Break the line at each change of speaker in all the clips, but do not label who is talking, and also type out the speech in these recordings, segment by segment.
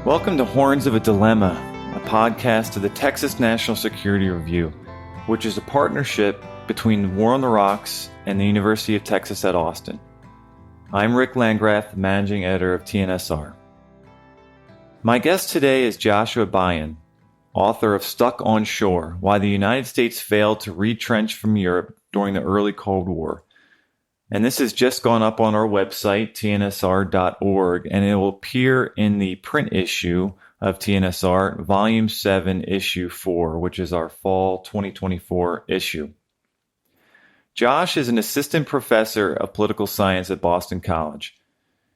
Welcome to Horns of a Dilemma, a podcast of the Texas National Security Review, which is a partnership between War on the Rocks and the University of Texas at Austin. I'm Rick Landgraf, managing editor of TNSR. My guest today is Joshua Byun, author of Stuck on Shore: Why the United States Failed to Retrench from Europe During the Early Cold War. And this has just gone up on our website, tnsr.org, and it will appear in the print issue of TNSR, Volume 7, Issue 4, which is our fall 2024 issue. Josh is an assistant professor of political science at Boston College.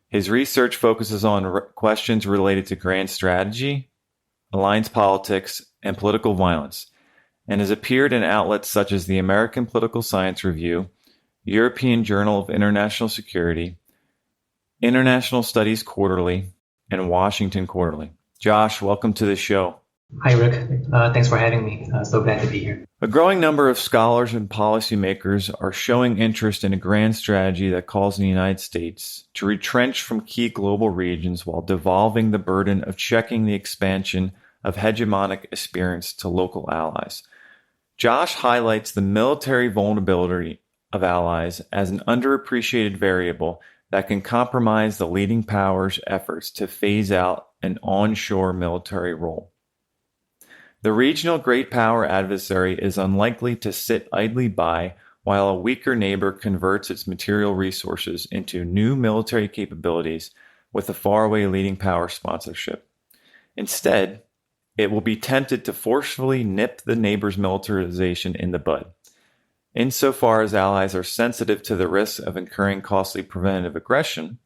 His research focuses on questions related to grand strategy, alliance politics, and political violence, and has appeared in outlets such as the American Political Science Review, European Journal of International Security, International Studies Quarterly, and Washington Quarterly. Josh, welcome to the show.
Hi, Rick. Thanks for having me. So glad to be here.
A growing number of scholars and policymakers are showing interest in a grand strategy that calls on the United States to retrench from key global regions while devolving the burden of checking the expansion of hegemonic aspirants to local allies. Josh highlights the military vulnerability of allies as an underappreciated variable that can compromise the leading powers' efforts to phase out an onshore military role. The regional great power adversary is unlikely to sit idly by while a weaker neighbor converts its material resources into new military capabilities with a faraway leading power sponsorship. Instead, it will be tempted to forcefully nip the neighbor's militarization in the bud. Insofar as allies are sensitive to the risk of incurring costly preventative aggression,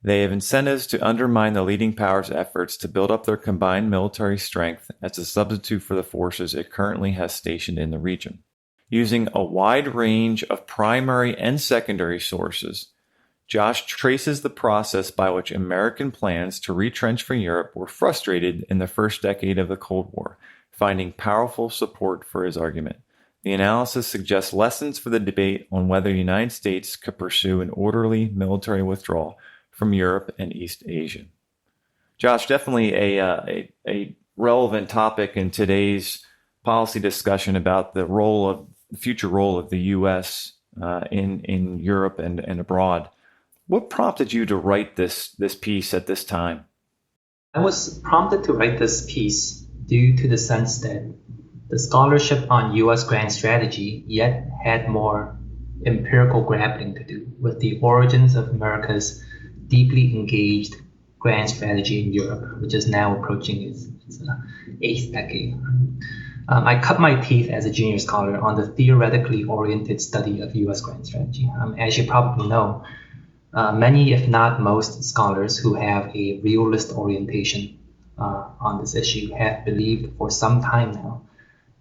they have incentives to undermine the leading power's efforts to build up their combined military strength as a substitute for the forces it currently has stationed in the region. Using a wide range of primary and secondary sources, Josh traces the process by which American plans to retrench from Europe were frustrated in the first decade of the Cold War, finding powerful support for his argument. The analysis suggests lessons for the debate on whether the United States could pursue an orderly military withdrawal from Europe and East Asia. Josh, definitely a relevant topic in today's policy discussion about the future role of the U.S. in Europe and abroad. What prompted you to write this piece at this time?
I was prompted to write this piece due to the sense that the scholarship on U.S. grand strategy yet had more empirical grappling to do with the origins of America's deeply engaged grand strategy in Europe, which is now approaching its eighth decade. I cut my teeth as a junior scholar on the theoretically oriented study of U.S. grand strategy. As you probably know, many, if not most, scholars who have a realist orientation on this issue have believed for some time now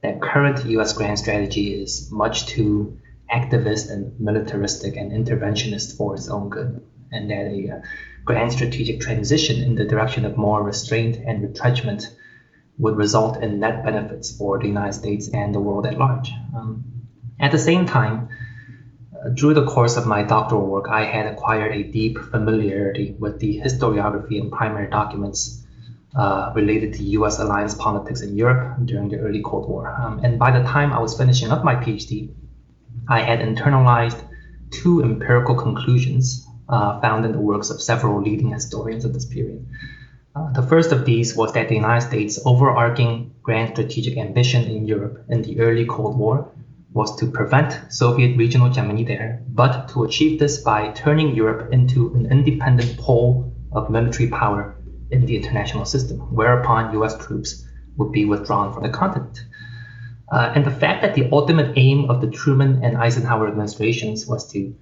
that current U.S. grand strategy is much too activist and militaristic and interventionist for its own good, and that a grand strategic transition in the direction of more restraint and retrenchment would result in net benefits for the United States and the world at large. At the same time, through the course of my doctoral work, I had acquired a deep familiarity with the historiography and primary documents related to U.S. alliance politics in Europe during the early Cold War. And by the time I was finishing up my PhD, I had internalized two empirical conclusions found in the works of several leading historians of this period. The first of these was that the United States' overarching grand strategic ambition in Europe in the early Cold War was to prevent Soviet regional hegemony there, but to achieve this by turning Europe into an independent pole of military power in the international system, whereupon U.S. troops would be withdrawn from the continent. And the fact that the ultimate aim of the Truman and Eisenhower administrations was to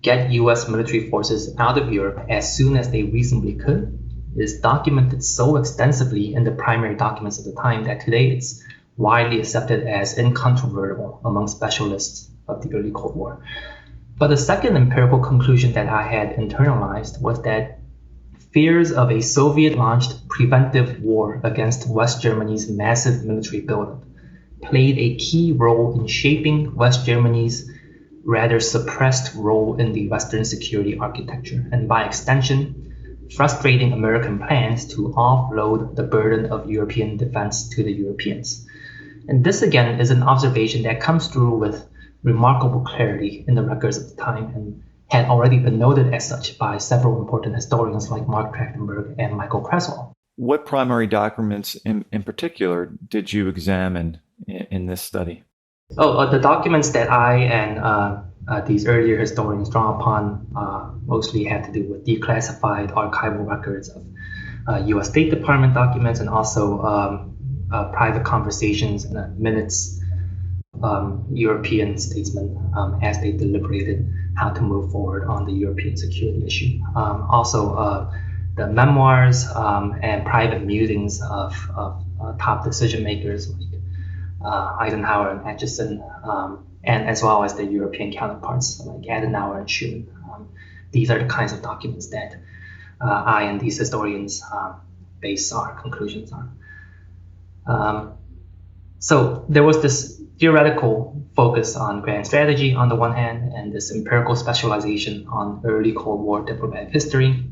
get U.S. military forces out of Europe as soon as they reasonably could is documented so extensively in the primary documents of the time that today it's widely accepted as incontrovertible among specialists of the early Cold War. But the second empirical conclusion that I had internalized was that fears of a Soviet-launched preventive war against West Germany's massive military buildup played a key role in shaping West Germany's rather suppressed role in the Western security architecture, and by extension, frustrating American plans to offload the burden of European defense to the Europeans. And this again is an observation that comes through with remarkable clarity in the records of the time and had already been noted as such by several important historians like Mark Trachtenberg and Michael Creswell.
What primary documents in particular did you examine in this study?
The documents that I and these earlier historians draw upon mostly had to do with declassified archival records of U.S. State Department documents and also private conversations and minutes European statesmen as they deliberated how to move forward on the European security issue. Also, the memoirs and private musings of top decision makers like Eisenhower and Acheson, and as well as the European counterparts like Adenauer and Schuman. These are the kinds of documents that I and these historians base our conclusions on. So there was this theoretical focus on grand strategy on the one hand, and this empirical specialization on early Cold War diplomatic history.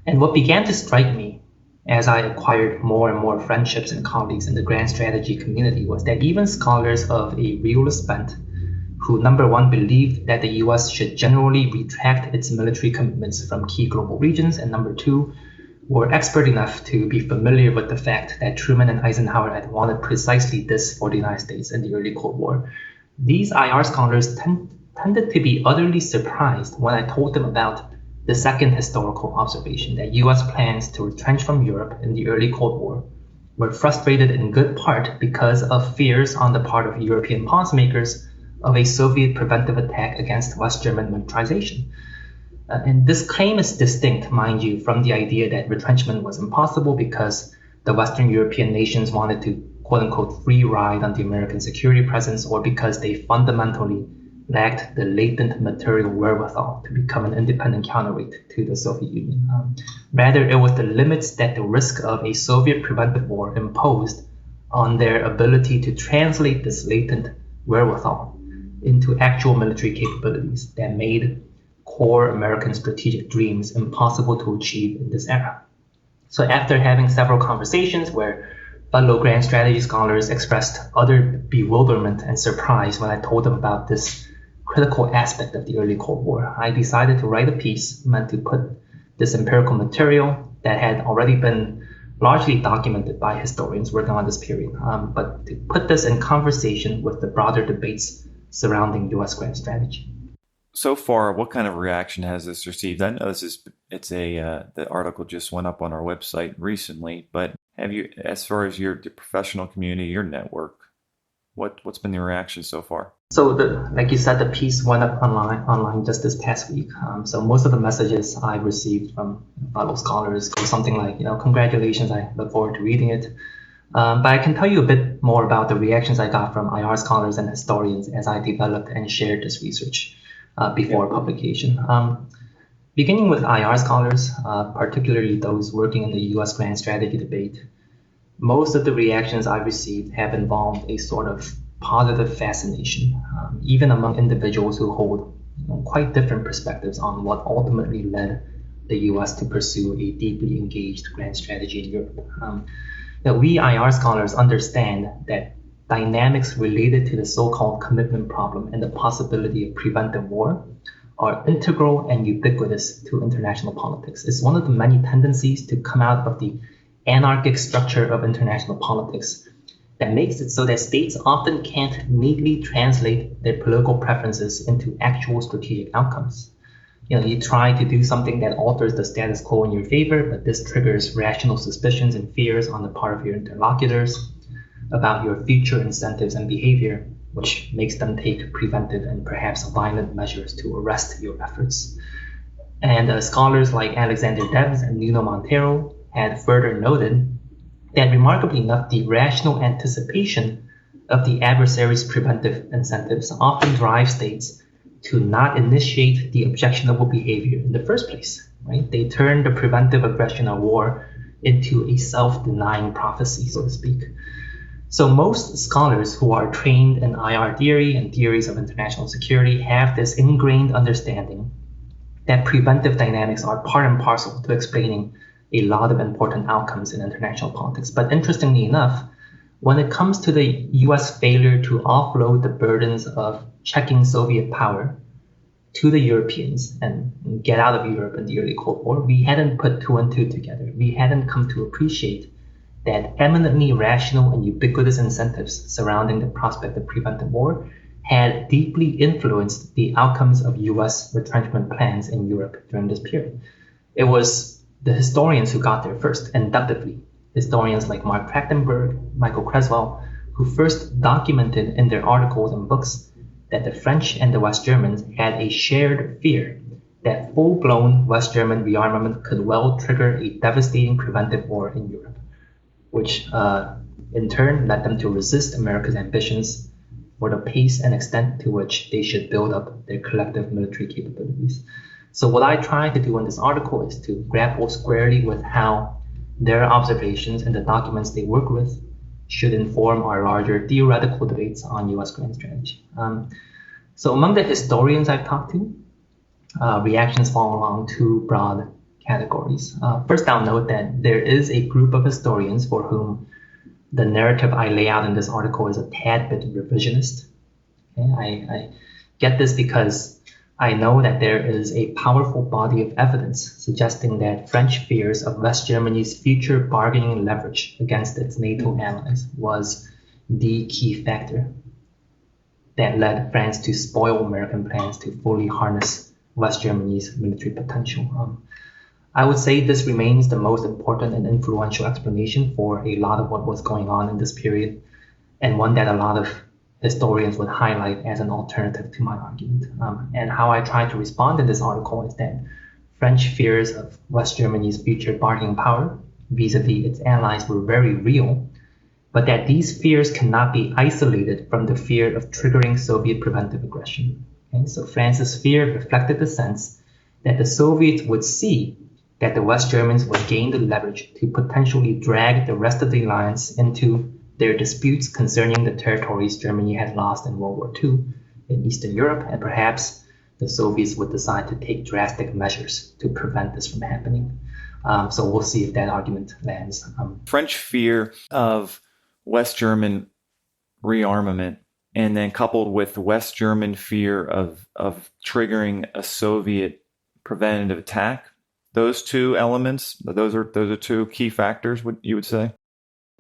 And what began to strike me as I acquired more and more friendships and colleagues in the grand strategy community was that even scholars of a realist bent, who number one believed that the US should generally retract its military commitments from key global regions, and number two, were expert enough to be familiar with the fact that Truman and Eisenhower had wanted precisely this for the United States in the early Cold War. These IR scholars tended to be utterly surprised when I told them about the second historical observation, that US plans to retrench from Europe in the early Cold War were frustrated in good part because of fears on the part of European policymakers of a Soviet preventive attack against West German militarization. And this claim is distinct, mind you, from the idea that retrenchment was impossible because the Western European nations wanted to, quote-unquote, free ride on the American security presence, or because they fundamentally lacked the latent material wherewithal to become an independent counterweight to the Soviet Union. Rather, it was the limits that the risk of a Soviet preventive war imposed on their ability to translate this latent wherewithal into actual military capabilities that made core American strategic dreams impossible to achieve in this era. So after having several conversations where fellow grand strategy scholars expressed utter bewilderment and surprise when I told them about this critical aspect of the early Cold War, I decided to write a piece meant to put this empirical material that had already been largely documented by historians working on this period, but to put this in conversation with the broader debates surrounding U.S. grand strategy.
So far, what kind of reaction has this received? I know the article just went up on our website recently, but have you, as far as the professional community, your network, what's been the reaction so far?
So, like you said, the piece went up online just this past week. So most of the messages I received from fellow scholars go something like, congratulations, I look forward to reading it. But I can tell you a bit more about the reactions I got from IR scholars and historians as I developed and shared this research before publication. Beginning with IR scholars, particularly those working in the US grand strategy debate, most of the reactions I received have involved a sort of positive fascination, even among individuals who hold quite different perspectives on what ultimately led the US to pursue a deeply engaged grand strategy in Europe. We IR scholars understand that dynamics related to the so-called commitment problem and the possibility of preventive war are integral and ubiquitous to international politics. It's one of the many tendencies to come out of the anarchic structure of international politics that makes it so that states often can't neatly translate their political preferences into actual strategic outcomes. You try to do something that alters the status quo in your favor, but this triggers rational suspicions and fears on the part of your interlocutors about your future incentives and behavior, which makes them take preventive and perhaps violent measures to arrest your efforts. And scholars like Alexander Debs and Nuno Monteiro had further noted that, remarkably enough, the rational anticipation of the adversary's preventive incentives often drive states to not initiate the objectionable behavior in the first place. Right? They turn the preventive aggression or war into a self-denying prophecy, so to speak. So most scholars who are trained in IR theory and theories of international security have this ingrained understanding that preventive dynamics are part and parcel to explaining a lot of important outcomes in international politics. But interestingly enough, when it comes to the US failure to offload the burdens of checking Soviet power to the Europeans and get out of Europe in the early Cold War, we hadn't put two and two together. We hadn't come to appreciate that eminently rational and ubiquitous incentives surrounding the prospect of preventive war had deeply influenced the outcomes of US retrenchment plans in Europe during this period. It was the historians who got there first, inductively. Historians like Mark Trachtenberg, Michael Creswell, who first documented in their articles and books that the French and the West Germans had a shared fear that full-blown West German rearmament could well trigger a devastating preventive war in Europe, which in turn led them to resist America's ambitions for the pace and extent to which they should build up their collective military capabilities. So what I try to do in this article is to grapple squarely with how their observations and the documents they work with should inform our larger theoretical debates on US grand strategy. So among the historians I've talked to, reactions fall along two broad categories. First, I'll note that there is a group of historians for whom the narrative I lay out in this article is a tad bit revisionist. Okay? I get this because I know that there is a powerful body of evidence suggesting that French fears of West Germany's future bargaining leverage against its NATO allies was the key factor that led France to spoil American plans to fully harness West Germany's military potential. I would say this remains the most important and influential explanation for a lot of what was going on in this period, and one that a lot of historians would highlight as an alternative to my argument. And how I try to respond in this article is that French fears of West Germany's future bargaining power vis-a-vis its allies were very real, but that these fears cannot be isolated from the fear of triggering Soviet preventive aggression. Okay? So France's fear reflected the sense that the Soviets would see that the West Germans would gain the leverage to potentially drag the rest of the alliance into their disputes concerning the territories Germany had lost in World War II in Eastern Europe, and perhaps the Soviets would decide to take drastic measures to prevent this from happening. So we'll see if that argument lands.
French fear of West German rearmament, and then coupled with West German fear of triggering a Soviet preventative attack. Those two elements, those are two key factors, what you would say?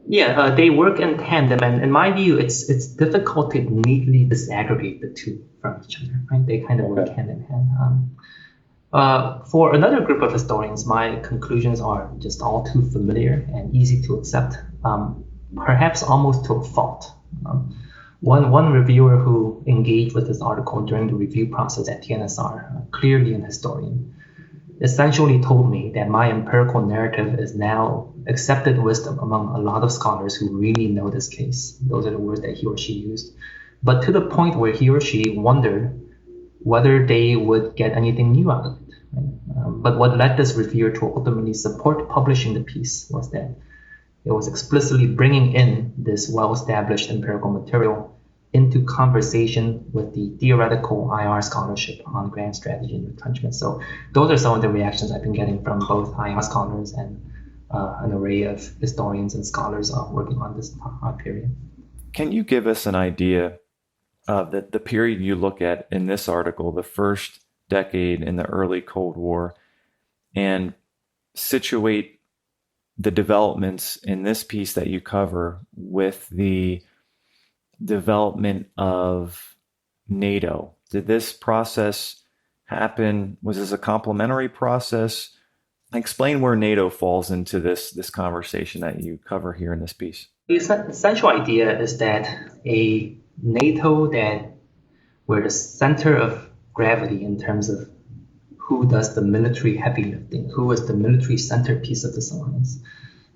Yeah, they work in tandem, and in my view, it's difficult to neatly disaggregate the two from each other. Right? They kind of work hand in hand. For another group of historians, my conclusions are just all too familiar and easy to accept, perhaps almost to a fault. One reviewer who engaged with this article during the review process at TNSR, clearly an historian, essentially told me that my empirical narrative is now accepted wisdom among a lot of scholars who really know this case. Those are the words that he or she used. But to the point where he or she wondered whether they would get anything new out of it. Right? But what led this reviewer to ultimately support publishing the piece was that it was explicitly bringing in this well-established empirical material into conversation with the theoretical IR scholarship on grand strategy and retrenchment. So those are some of the reactions I've been getting from both IR scholars and an array of historians and scholars working on this period.
Can you give us an idea of the period you look at in this article, the first decade in the early Cold War, and situate the developments in this piece that you cover with the development of NATO? Did this process happen? Was this a complementary process? Explain where NATO falls into this conversation that you cover here in this piece.
The essential idea is that a NATO where the center of gravity in terms of who does the military heavy lifting, who is the military centerpiece of this alliance,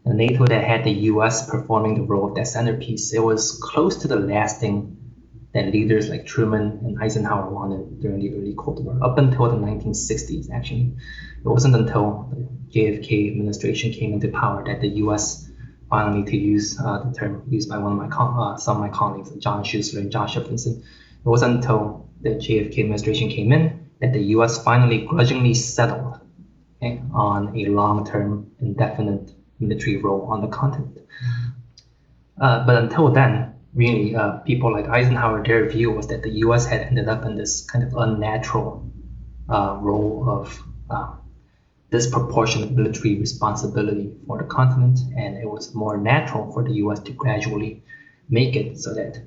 a NATO that had the US performing the role of that centerpiece, it was close to the last thing that leaders like Truman and Eisenhower wanted during the early Cold War, up until the 1960s, actually. It wasn't until the JFK administration came into power that the US finally, to use the term used by some of my colleagues, John Schuessler and Joshua Byun, it wasn't until the JFK administration came in that the US finally grudgingly settled, okay, on a long-term, indefinite military role on the continent. But until then, really, people like Eisenhower, their view was that the US had ended up in this kind of unnatural role of disproportionate military responsibility for the continent, and it was more natural for the US to gradually make it so that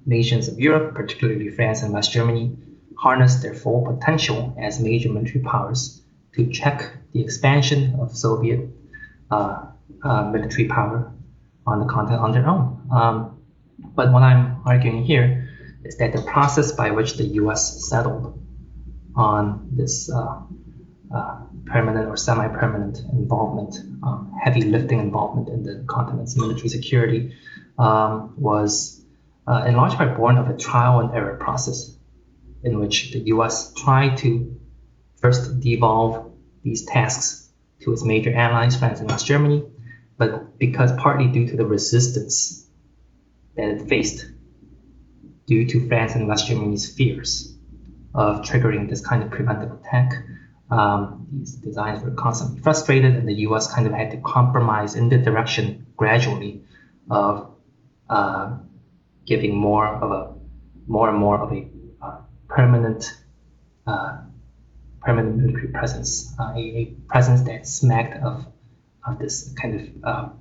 nations of Europe, particularly France and West Germany, harnessed their full potential as major military powers to check the expansion of Soviet military power on the continent on their own. But what I'm arguing here is that the process by which the US settled on this permanent or semi-permanent involvement, heavy lifting involvement in the continent's military security was in large part born of a trial and error process in which the US tried to first devolve these tasks to its major allies, France and West Germany, but because partly due to the resistance that it faced due to France and West Germany's fears of triggering this kind of preventive attack, these designs were constantly frustrated, and the US kind of had to compromise in the direction gradually of giving more and more of a permanent military presence, a presence that smacked of this kind of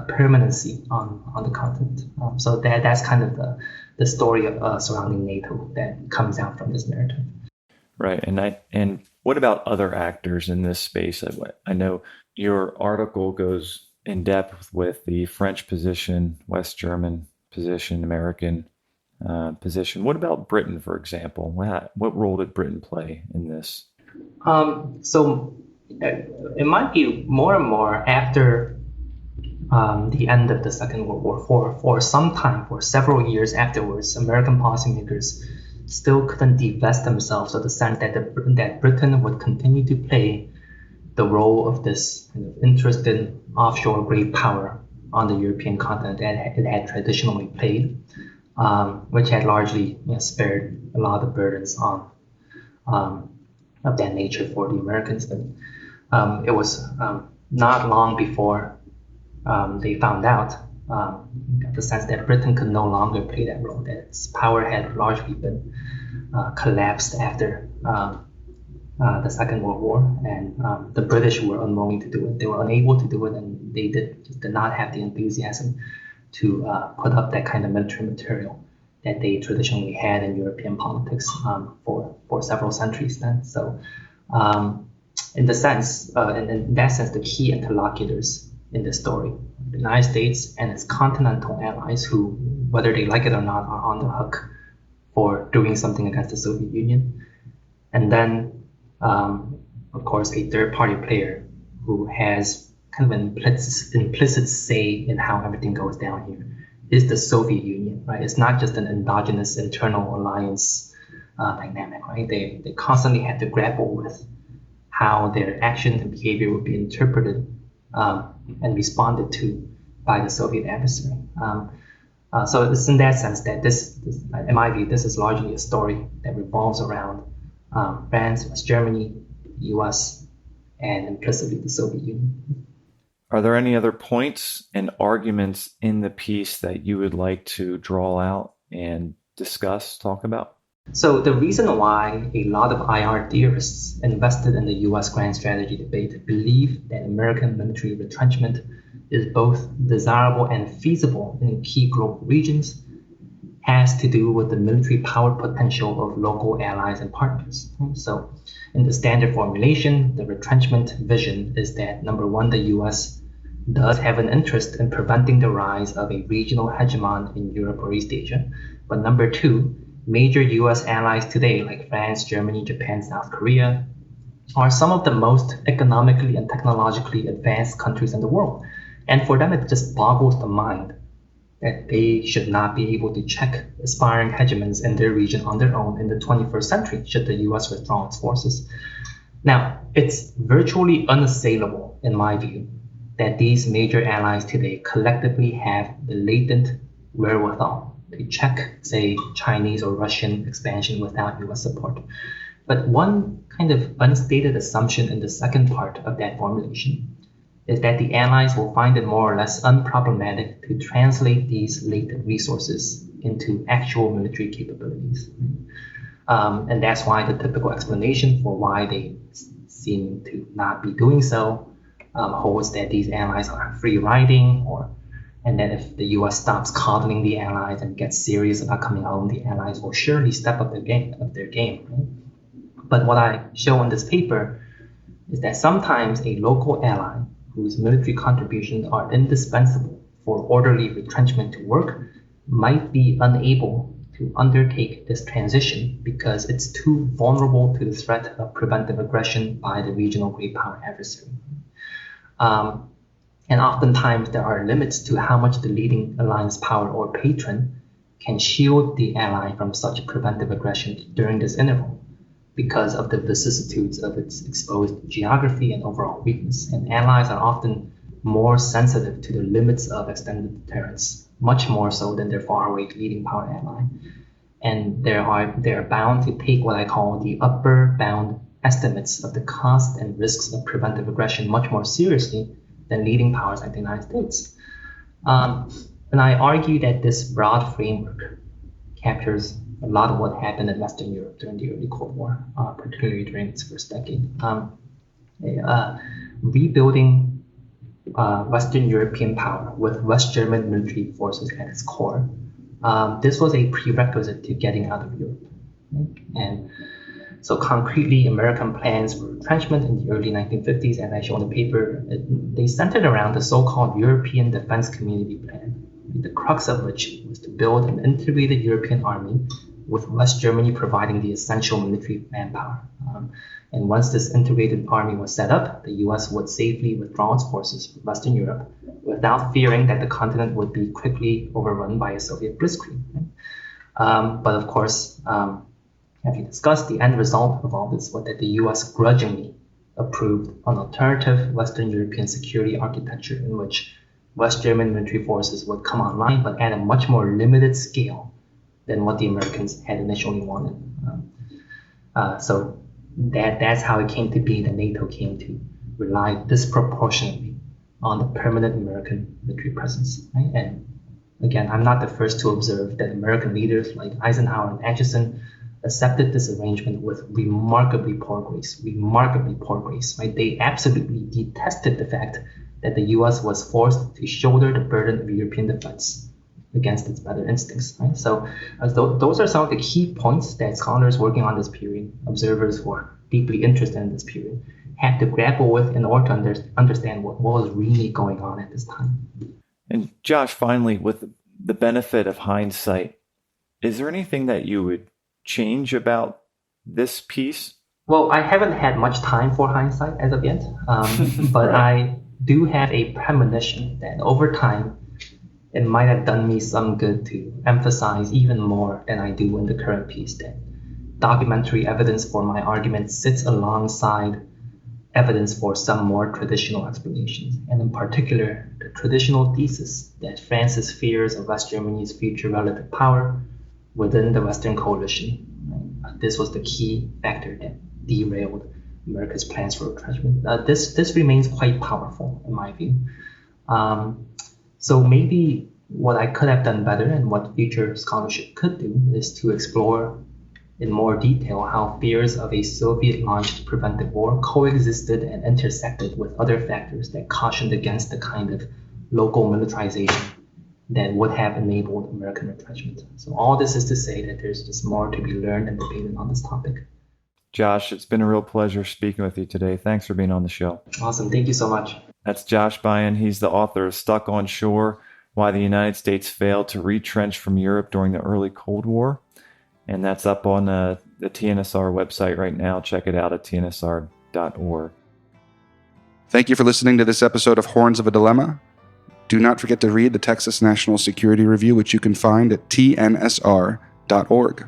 permanency on the continent. So that's kind of the story of surrounding NATO that comes out from this narrative.
Right, and what about other actors in this space? I know your article goes in depth with the French position, West German position, American position. What about Britain, for example? What role did Britain play in this?
So it might be more and more after the end of the Second World War, for some time, for several years afterwards, American policymakers still couldn't divest themselves of the sense that Britain would continue to play the role of this kind of interested offshore great power on the European continent that it had traditionally played, which had largely spared a lot of the burdens of that nature for the Americans. But it was not long before they found out, the sense that Britain could no longer play that role, that its power had largely been collapsed after the Second World War, and the British were unwilling to do it. They were unable to do it, and they did not have the enthusiasm to put up that kind of military material that they traditionally had in European politics for several centuries then. So in that sense, the key interlocutors in the story, the United States and its continental allies, who, whether they like it or not, are on the hook for doing something against the Soviet Union. And then, of course, a third-party player who has kind of an implicit say in how everything goes down here is the Soviet Union, right? It's not just an endogenous internal alliance dynamic, right? They constantly had to grapple with how their action and behavior would be interpreted and responded to by the Soviet adversary. So it's in that sense that this, in my view, this is largely a story that revolves around France, West Germany, the US, and implicitly the Soviet Union.
Are there any other points and arguments in the piece that you would like to draw out and discuss, talk about?
So the reason why a lot of IR theorists invested in the US grand strategy debate believe that American military retrenchment is both desirable and feasible in key global regions has to do with the military power potential of local allies and partners. So in the standard formulation, the retrenchment vision is that, number one, the US does have an interest in preventing the rise of a regional hegemon in Europe or East Asia. But number two, major US allies today, like France, Germany, Japan, South Korea, are some of the most economically and technologically advanced countries in the world. And for them, it just boggles the mind that they should not be able to check aspiring hegemons in their region on their own in the 21st century, should the US withdraw its forces. Now, it's virtually unassailable, in my view, that these major allies today collectively have the latent wherewithal to check, say, Chinese or Russian expansion without US support. But one kind of unstated assumption in the second part of that formulation is that the Allies will find it more or less unproblematic to translate these latent resources into actual military capabilities. And that's why the typical explanation for why they seem to not be doing so holds that these Allies are free riding, and that if the US stops coddling the Allies and gets serious about coming home, the Allies will surely step up their game. Right? But what I show in this paper is that sometimes a local ally whose military contributions are indispensable for orderly retrenchment to work might be unable to undertake this transition because it's too vulnerable to the threat of preventive aggression by the regional great power adversary. And oftentimes there are limits to how much the leading alliance power or patron can shield the ally from such preventive aggression during this interval because of the vicissitudes of its exposed geography and overall weakness. And allies are often more sensitive to the limits of extended deterrence, much more so than their faraway leading power ally. And they're bound to take what I call the upper bound estimates of the cost and risks of preventive aggression much more seriously than leading powers like the United States. And I argue that this broad framework captures a lot of what happened in Western Europe during the early Cold War, particularly during its first decade. Rebuilding Western European power with West German military forces at its core, this was a prerequisite to getting out of Europe. Right? And so concretely, American plans for retrenchment in the early 1950s, as I show in the paper, they centered around the so-called European Defense Community Plan, the crux of which was to build an integrated European army with West Germany providing the essential military manpower. And once this integrated army was set up, the US would safely withdraw its forces from Western Europe without fearing that the continent would be quickly overrun by a Soviet blitzkrieg. But of course, as we discussed, the end result of all this was that the US grudgingly approved an alternative Western European security architecture in which West German military forces would come online, but at a much more limited scale than what the Americans had initially wanted. So that's how it came to be that NATO came to rely disproportionately on the permanent American military presence. Right? And again, I'm not the first to observe that American leaders like Eisenhower and Acheson accepted this arrangement with remarkably poor grace, right? They absolutely detested the fact that the US was forced to shoulder the burden of European defense against its better instincts, right? So those are some of the key points that scholars working on this period, observers who are deeply interested in this period, had to grapple with in order to understand what was really going on at this time.
And Josh, finally, with the benefit of hindsight, is there anything that you would change about this piece?
Well, I haven't had much time for hindsight as of yet, but I do have a premonition that over time, it might have done me some good to emphasize even more than I do in the current piece that documentary evidence for my argument sits alongside evidence for some more traditional explanations, and in particular, the traditional thesis that France's fears of West Germany's future relative power within the Western coalition. Right? This was the key factor that derailed America's plans for retrenchment. This remains quite powerful in my view. So maybe what I could have done better and what future scholarship could do is to explore in more detail how fears of a Soviet-launched preventive war coexisted and intersected with other factors that cautioned against the kind of local militarization that would have enabled American retrenchment. So all this is to say that there's just more to be learned and debated on this topic.
Josh, it's been a real pleasure speaking with you today. Thanks for being on the show.
Awesome. Thank you so much.
That's Josh Byun. He's the author of Stuck on Shore, Why the United States Failed to Retrench from Europe During the Early Cold War. And that's up on the TNSR website right now. Check it out at tnsr.org.
Thank you for listening to this episode of Horns of a Dilemma. Do not forget to read the Texas National Security Review, which you can find at tnsr.org.